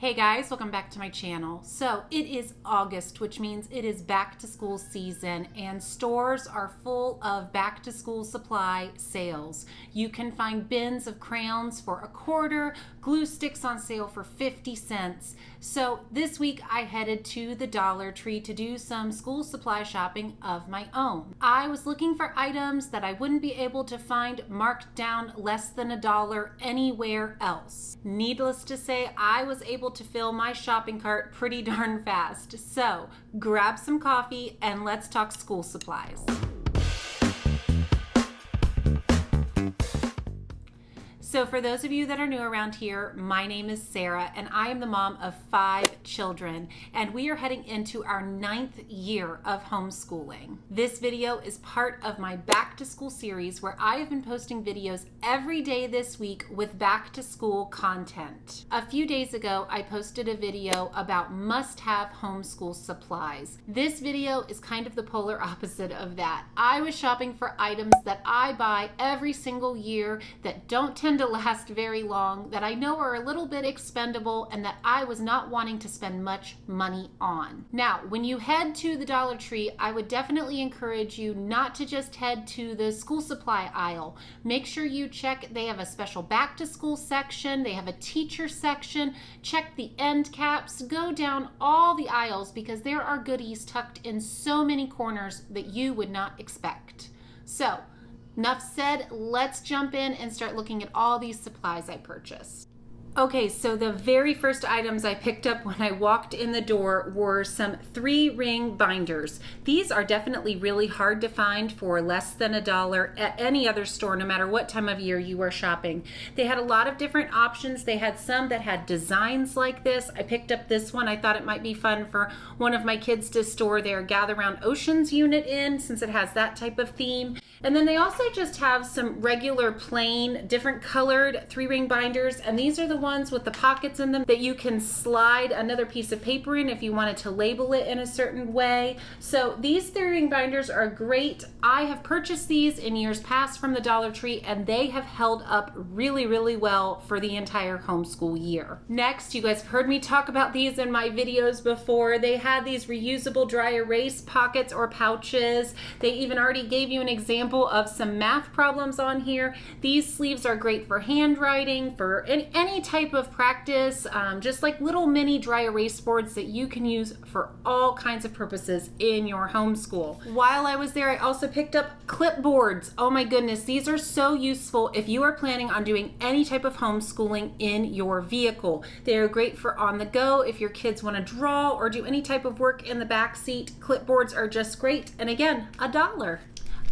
Hey guys, welcome back to my channel. So it is August, which means it is back to school season and stores are full of back to school supply sales. You can find bins of crayons for $1, glue sticks on sale for 50 cents. So this week I headed to the Dollar Tree to do some school supply shopping of my own. I was looking for items that I wouldn't be able to find marked down less than $1 anywhere else. Needless to say, I was able to fill my shopping cart pretty darn fast. So grab some coffee and let's talk school supplies. So for those of you that are new around here, my name is Sarah and I am the mom of 5 children and we are heading into our 9th year of homeschooling. This video is part of my back to school series where I have been posting videos every day this week with back to school content. A few days ago, I posted a video about must-have homeschool supplies. This video is kind of the polar opposite of that. I was shopping for items that I buy every single year that don't tend to last very long, that I know are a little bit expendable, and that I was not wanting to spend much money on. Now, when you head to the Dollar Tree, I would definitely encourage you not to just head to the school supply aisle. Make sure you check, they have a special back to school section, they have a teacher section, check the end caps, go down all the aisles because there are goodies tucked in so many corners that you would not expect. So, enough said, let's jump in and start looking at all these supplies I purchased. Okay, so the very first items I picked up when I walked in the door were some 3-ring binders. These are definitely really hard to find for less than $1 at any other store, no matter what time of year you are shopping. They had a lot of different options. They had some that had designs like this. I picked up this one. I thought it might be fun for one of my kids to store their Gather Round Oceans unit in, since it has that type of theme. And then they also just have some regular plain, different colored 3-ring binders, and these are the ones with the pockets in them that you can slide another piece of paper in if you wanted to label it in a certain way. So these 3-ring binders are great. I have purchased these in years past from the Dollar Tree and they have held up really, really well for the entire homeschool year. Next, you guys have heard me talk about these in my videos before. They had these reusable dry erase pockets or pouches. They even already gave you an example of some math problems on here. These sleeves are great for handwriting, for any type of practice, just like little mini dry erase boards that you can use for all kinds of purposes in your homeschool. While I was there, I also picked up clipboards. Oh my goodness, these are so useful if you are planning on doing any type of homeschooling in your vehicle. They are great for on the go if your kids want to draw or do any type of work in the back seat. Clipboards are just great, and again, $1.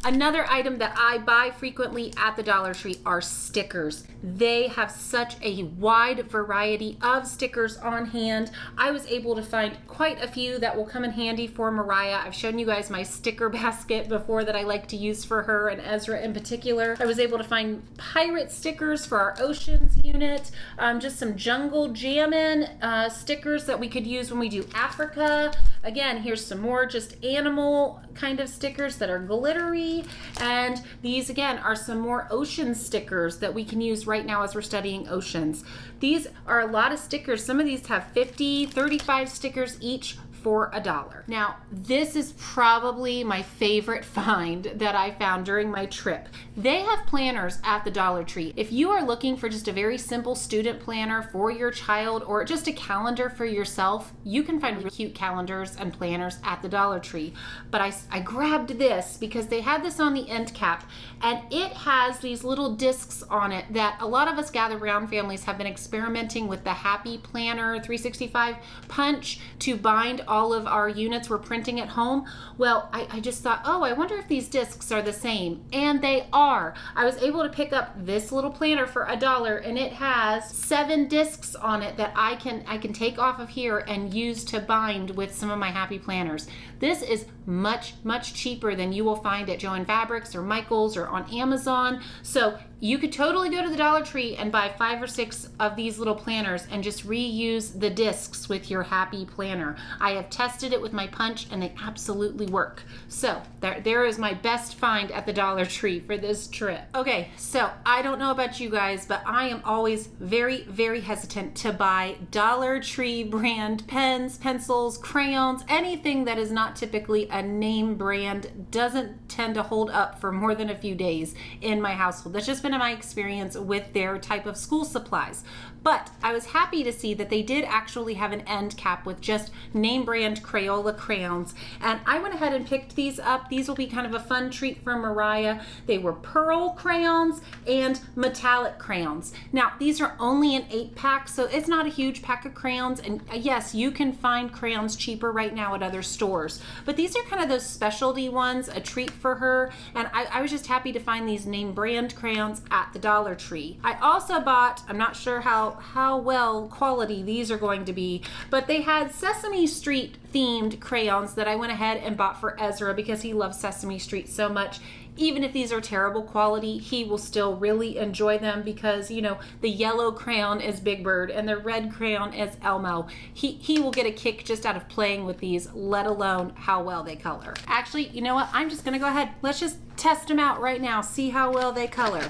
Another item that I buy frequently at the Dollar Tree are stickers. They have such a wide variety of stickers on hand. I was able to find quite a few that will come in handy for Mariah. I've shown you guys my sticker basket before that I like to use for her and Ezra in particular. I was able to find pirate stickers for our oceans unit, just some jungle jammin' stickers that we could use when we do Africa. Again, here's some more just animal kind of stickers that are glittery. And these again are some more ocean stickers that we can use right now as we're studying oceans. These are a lot of stickers. Some of these have 50, 35 stickers each for $1. Now, this is probably my favorite find that I found during my trip. They have planners at the Dollar Tree. If you are looking for just a very simple student planner for your child or just a calendar for yourself, you can find really cute calendars and planners at the Dollar Tree. But I grabbed this because they had this on the end cap and it has these little discs on it that a lot of us Gather Round families have been experimenting with the Happy Planner 365 punch to bind all of our units we're printing at home. Well, I just thought, oh, I wonder if these discs are the same. And they are. I was able to pick up this little planner for $1 and it has 7 discs on it that I can take off of here and use to bind with some of my Happy Planners. This is much, much cheaper than you will find at Joann Fabrics or Michaels or on Amazon. So you could totally go to the Dollar Tree and buy 5 or 6 of these little planners and just reuse the discs with your Happy Planner. I have have tested it with my punch and they absolutely work. So there is my best find at the Dollar Tree for this trip. Okay, so I don't know about you guys, but I am always very, very hesitant to buy Dollar Tree brand pens, pencils, crayons, anything that is not typically a name brand doesn't tend to hold up for more than a few days in my household. That's just been my experience with their type of school supplies. But I was happy to see that they did actually have an end cap with just name brand Crayola crayons. And I went ahead and picked these up. These will be kind of a fun treat for Mariah. They were pearl crayons and metallic crayons. Now, these are only an 8-pack, so it's not a huge pack of crayons. And yes, you can find crayons cheaper right now at other stores. But these are kind of those specialty ones, a treat for her. And I was just happy to find these name brand crayons at the Dollar Tree. I also bought, I'm not sure how well quality these are going to be, but they had Sesame Street themed crayons that I went ahead and bought for Ezra because he loves Sesame Street so much. Even if these are terrible quality, he will still really enjoy them because, you know, the yellow crayon is Big Bird and the red crayon is Elmo. He will get a kick just out of playing with these, let alone how well they color. Actually, you know what? I'm just gonna go ahead. Let's just test them out right now, see how well they color.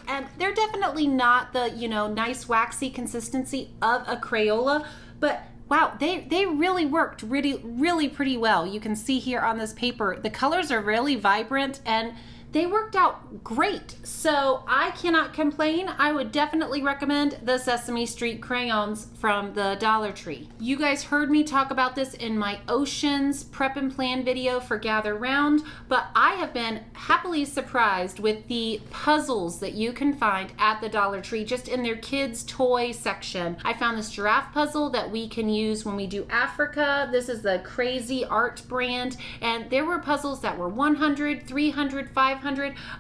And they're definitely not the, you know, nice waxy consistency of a Crayola, but wow, they really worked really pretty well. You can see here on this paper, the colors are really vibrant and they worked out great. So I cannot complain. I would definitely recommend the Sesame Street crayons from the Dollar Tree. You guys heard me talk about this in my Oceans prep and plan video for Gather Round, but I have been happily surprised with the puzzles that you can find at the Dollar Tree just in their kids toy section. I found this giraffe puzzle that we can use when we do Africa. This is the Crazy Art brand, and there were puzzles that were 100, 300, 500.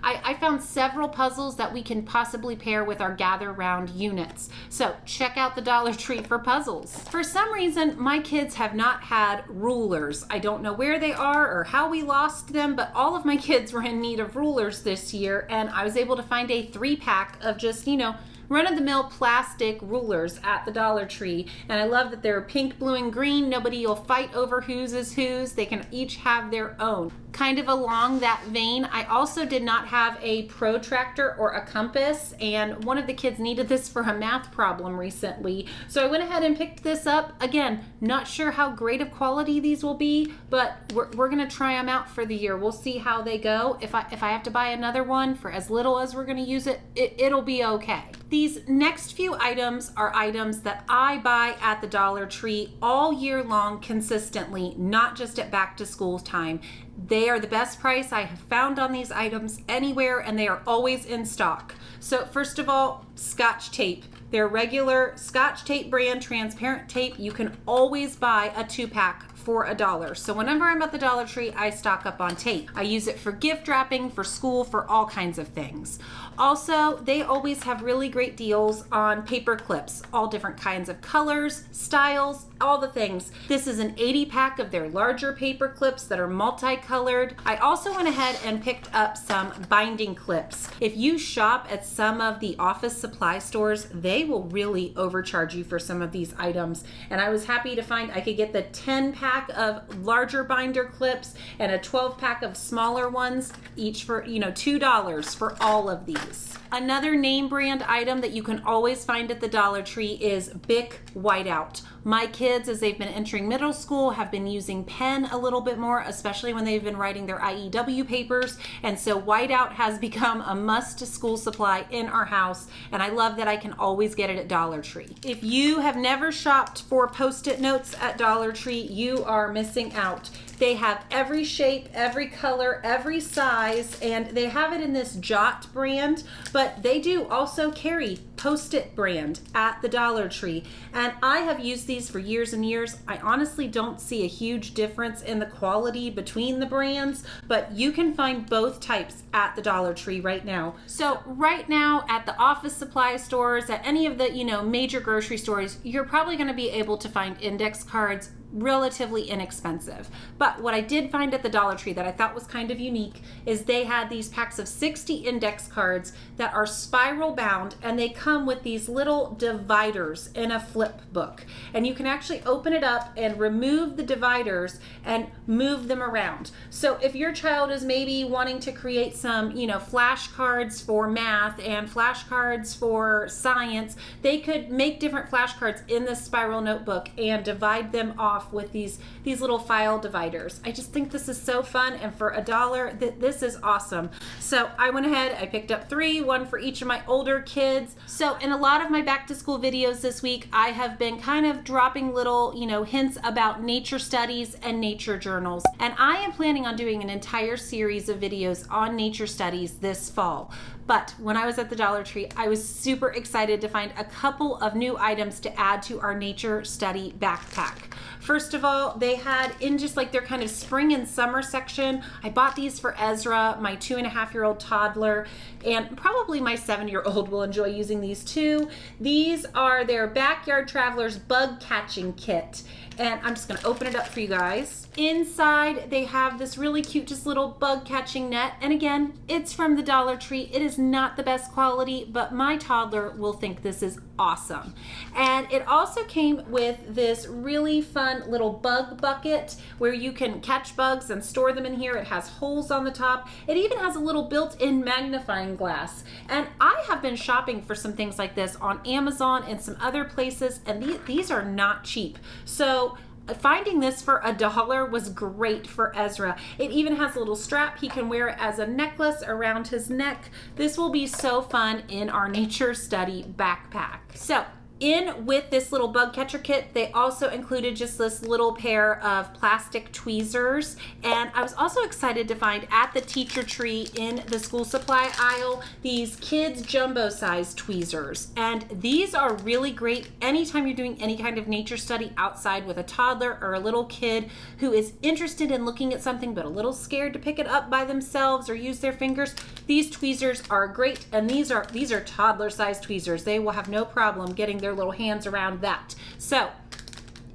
I found several puzzles that we can possibly pair with our Gather Round units. So check out the Dollar Tree for puzzles. For some reason, my kids have not had rulers. I don't know where they are or how we lost them, but all of my kids were in need of rulers this year, and I was able to find a 3-pack of just, you know, run-of-the-mill plastic rulers at the Dollar Tree. And I love that they're pink, blue, and green. Nobody will fight over whose is whose. They can each have their own. Kind of along that vein, I also did not have a protractor or a compass, and one of the kids needed this for a math problem recently. So I went ahead and picked this up. Again, not sure how great of quality these will be, but we're gonna try them out for the year. We'll see how they go. If I have to buy another one for as little as we're gonna use it, it'll be okay. These next few items are items that I buy at the Dollar Tree all year long consistently, not just at back to school time. They are the best price I have found on these items anywhere, and they are always in stock. So first of all, Scotch tape. Their regular Scotch tape brand transparent tape, you can always buy a 2-pack for $1. So whenever I'm at the Dollar Tree, I stock up on tape. I use it for gift wrapping, for school, for all kinds of things. Also, they always have really great deals on paper clips, all different kinds of colors, styles, all the things. This is an 80-pack of their larger paper clips that are multicolored. I also went ahead and picked up some binding clips. If you shop at some of the office supply stores, they will really overcharge you for some of these items. And I was happy to find I could get the 10-pack of larger binder clips and a 12-pack of smaller ones, each for, you know, $2 for all of these. Another name brand item that you can always find at the Dollar Tree is Bic Whiteout. My kids, as they've been entering middle school, have been using pen a little bit more, especially when they've been writing their IEW papers. And so whiteout has become a must school supply in our house. And I love that I can always get it at Dollar Tree. If you have never shopped for Post-it notes at Dollar Tree, you are missing out. They have every shape, every color, every size, and they have it in this Jot brand, but they do also carry Post-it brand at the Dollar Tree. And I have used these for years and years. I honestly don't see a huge difference in the quality between the brands, but you can find both types at the Dollar Tree right now. So right now at the office supply stores, at any of the, you know, major grocery stores, you're probably going to be able to find index cards relatively inexpensive. But what I did find at the Dollar Tree that I thought was kind of unique is they had these packs of 60 index cards that are spiral bound, and they come with these little dividers in a flip book, and you can actually open it up and remove the dividers and move them around. So if your child is maybe wanting to create some, flashcards for math and flashcards for science, they could make different flashcards in this spiral notebook and divide them off with these little file dividers. I just think this is so fun, and for $1, this is awesome. So I went ahead, I picked up 3, one for each of my older kids. So in a lot of my back to school videos this week, I have been kind of dropping little, hints about nature studies and nature journals. And I am planning on doing an entire series of videos on nature studies this fall. But when I was at the Dollar Tree, I was super excited to find a couple of new items to add to our nature study backpack. First of all, they had in just like their kind of spring and summer section, I bought these for Ezra, my 2.5-year-old toddler, and probably my 7-year-old will enjoy using these too. These are their Backyard Travelers Bug Catching Kit. And I'm just gonna open it up for you guys. Inside, they have this really cute, just little bug catching net. And again, it's from the Dollar Tree. It is not the best quality, but my toddler will think this is awesome. And it also came with this really fun little bug bucket where you can catch bugs and store them in here. It has holes on the top. It even has a little built-in magnifying glass. And I have been shopping for some things like this on Amazon and some other places, and these are not cheap. So finding this for $1 was great for Ezra. It even has a little strap. He can wear it as a necklace around his neck. This will be so fun in our nature study backpack. So in with this little bug catcher kit, they also included just this little pair of plastic tweezers. And I was also excited to find at the teacher tree in the school supply aisle, these kids jumbo size tweezers. And these are really great anytime you're doing any kind of nature study outside with a toddler or a little kid who is interested in looking at something but a little scared to pick it up by themselves or use their fingers. These tweezers are great, and these are toddler size tweezers. They will have no problem getting their little hands around that. So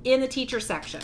in the teacher section,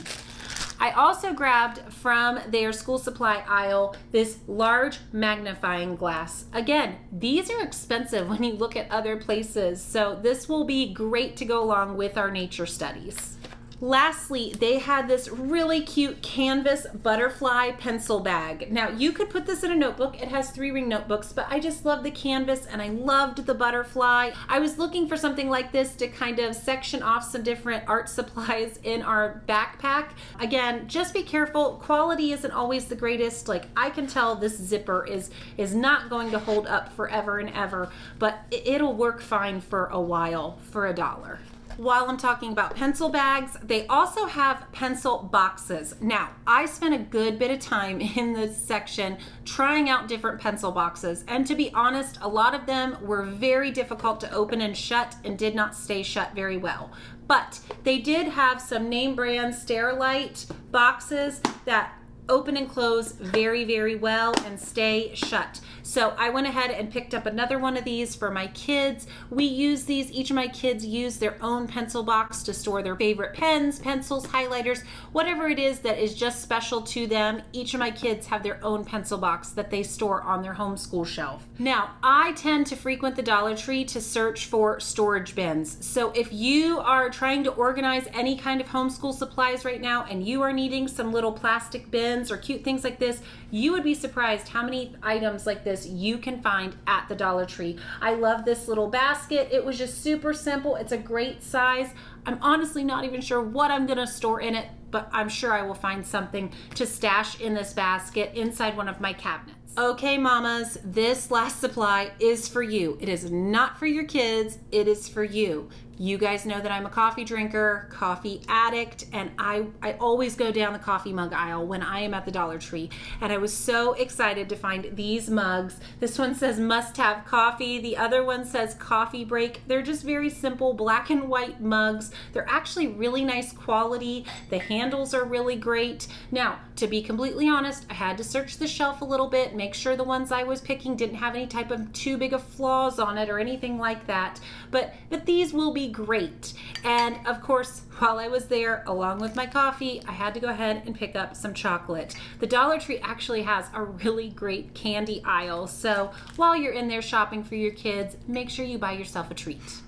I also grabbed from their school supply aisle this large magnifying glass. Again, these are expensive when you look at other places, so this will be great to go along with our nature studies. Lastly, they had this really cute canvas butterfly pencil bag. Now, you could put this in a notebook. It has 3-ring notebooks, but I just love the canvas and I loved the butterfly. I was looking for something like this to kind of section off some different art supplies in our backpack. Again, just be careful. Quality isn't always the greatest. Like, I can tell this zipper is not going to hold up forever and ever, but it'll work fine for a while for $1. While I'm talking about pencil bags, they also have pencil boxes. Now, I spent a good bit of time in this section trying out different pencil boxes, and to be honest, a lot of them were very difficult to open and shut and did not stay shut very well. But they did have some name brand Sterilite boxes that open and close very, very well and stay shut. So I went ahead and picked up another one of these for my kids. We use these, each of my kids use their own pencil box to store their favorite pens, pencils, highlighters, whatever it is that is just special to them. Each of my kids have their own pencil box that they store on their homeschool shelf. Now, I tend to frequent the Dollar Tree to search for storage bins. So if you are trying to organize any kind of homeschool supplies right now and you are needing some little plastic bins or cute things like this, you would be surprised how many items like this you can find at the Dollar Tree. I love this little basket. It was just super simple. It's a great size. I'm honestly not even sure what I'm gonna store in it, but I'm sure I will find something to stash in this basket inside one of my cabinets. Okay, mamas, this last supply is for you. It is not for your kids, it is for you. You guys know that I'm a coffee drinker, coffee addict, and I always go down the coffee mug aisle when I am at the Dollar Tree. And I was so excited to find these mugs. This one says must have coffee. The other one says coffee break. They're just very simple black and white mugs. They're actually really nice quality. The handles are really great. Now, to be completely honest, I had to search the shelf a little bit, make sure the ones I was picking didn't have any type of too big of flaws on it or anything like that. But these will be really great. And of course, while I was there, along with my coffee, I had to go ahead and pick up some chocolate. The Dollar Tree actually has a really great candy aisle, so while you're in there shopping for your kids, make sure you buy yourself a treat.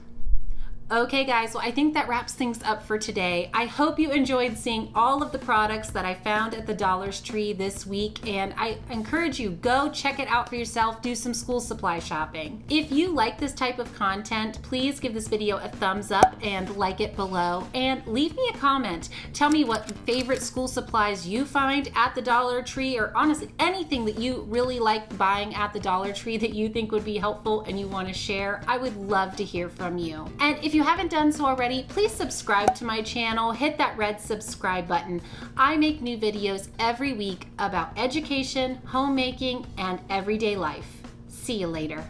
Okay guys, well I think that wraps things up for today. I hope you enjoyed seeing all of the products that I found at the Dollar Tree this week, and I encourage you, go check it out for yourself, do some school supply shopping. If you like this type of content, please give this video a thumbs up and like it below, and leave me a comment. Tell me what favorite school supplies you find at the Dollar Tree, or honestly anything that you really like buying at the Dollar Tree that you think would be helpful and you want to share. I would love to hear from you. And if you haven't done so already, please subscribe to my channel. Hit that red subscribe button. I make new videos every week about education, homemaking, and everyday life. See you later.